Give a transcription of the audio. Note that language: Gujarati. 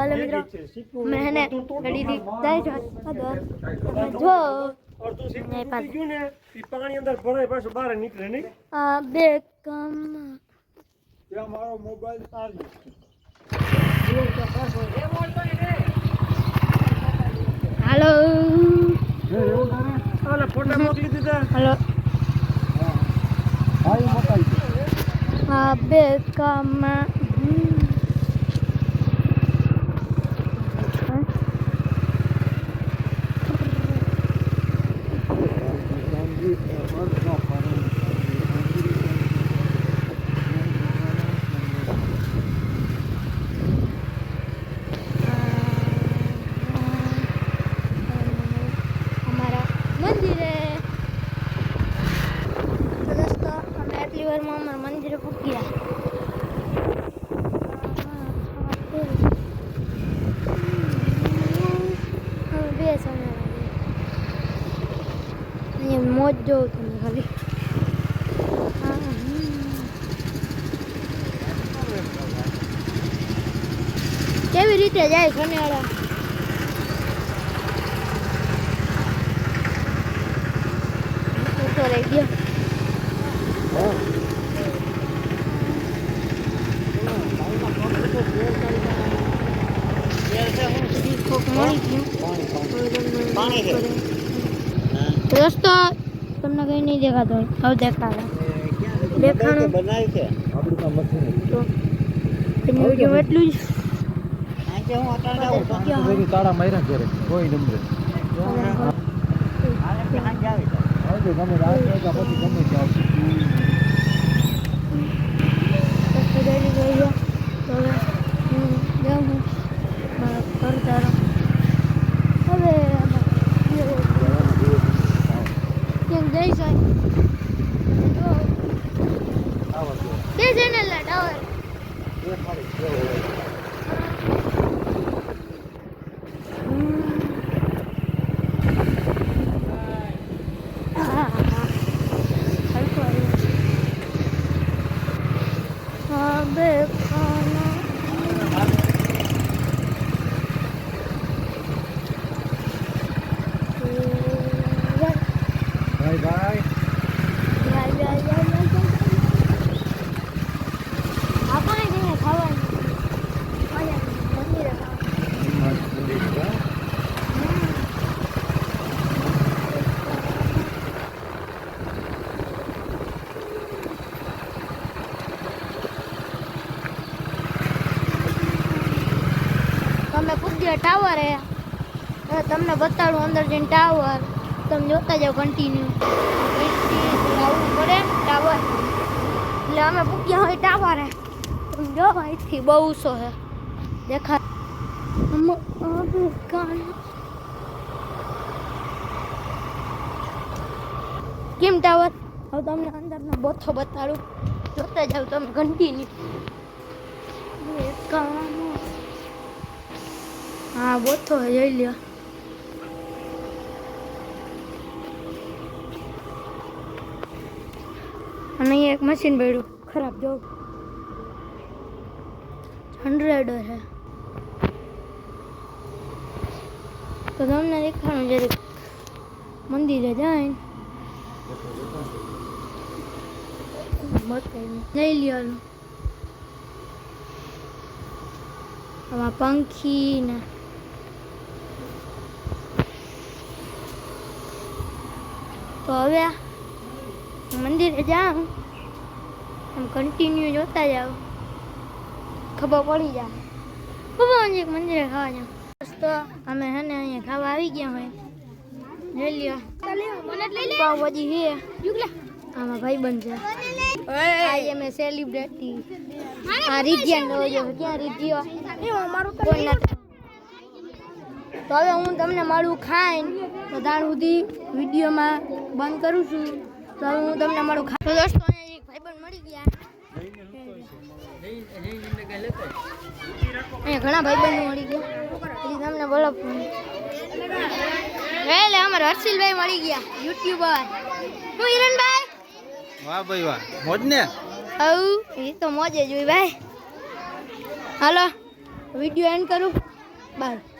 હાલો મિત્રો मैंने गाड़ी दी जाए जो और तू सीखी क्यों ने ई पानी अंदर भरे पाछो बाहर निकले नहीं आ बे कम ये मारो मोबाइल चार्ज हेलो हालो फोटो मोकली दीदा हेलो हां ये मोबाइल आ बे कम मंदिर पूजा मोज जो खाली केवी रीते जाए शनिवाड़ा तो रही गया दोस्तों तुमने कहीं नहीं देखा तो अब देखा देखा बनाई थे आपड़ी का मशीन तो वीडियो में એટલું જ આજે હું અટાણ જાઉં તો તાળા માર્યા ઘરે કોઈ નંબર હાલે કે હાં જાવી આવજો ગમે રાત વાગ્યા પછી ગમે ત્યાં તો જઈ ગયો તો જાઉં કરતા હવે કેમ જઈ જાય કે ચેનલ લા ટાવર બાય તમે પૂજ્ય ટાવર હે હવે તમને બતાડું અંદર જઈને ટાવર તમે જોતા જાઓ કન્ટિન્યુ આવવું પડે ટાવર એટલે અમે પૂજ્યા હોય ટાવર હે તમે જો અહીંથી બહુ સો હે દેખા કેમ ટાવર હવે તમને અંદરનો બોથો બતાડું જોતા જાવ તમે કન્ટિન્યુ हाँ वो तो है यही लिया नहीं एक मशीन बैठू खराब जो 100 है तो तुमने देखा जरी मंदिर जाए नहीं लिया पंखी ने तो હવે મંદિરે જાઉં આમ કન્ટિન્યુ જોતા જાઓ ખબર પડી જાય ખબર એક મંદિરે ખાવા જાઉં તો અમે હે ને અહીંયા ખાવા આવી ગયા હોય લઈ લ્યો પાવભાજી છે આમાં ભાઈબંધ છે આજે મેં સેલિબ્રિટી આ રીધિયા જો ક્યાં રીધિયો કોઈ નથી તો હવે હું તમને મળું ખાઈને તો ત્યાં સુધી વિડીયોમાં બંધ કરું છું તો હવે હું તમને મળું તો દોસ્તો અહીંયા એક ભાઈબંધ મળી ગયા અહીંયા ઘણા ભાઈબંધો મળી ગયા એટલે તમને બોલો એટલે અમારા હર્ષિલભાઈ મળી ગયા યુટ્યુબર હું હિરણભાઈ વાહ ભાઈ વાહ મોજ ને આવ એ તો મોજ જ હોય ભાઈ હાલો વિડીયો એન્ડ કરું બાય.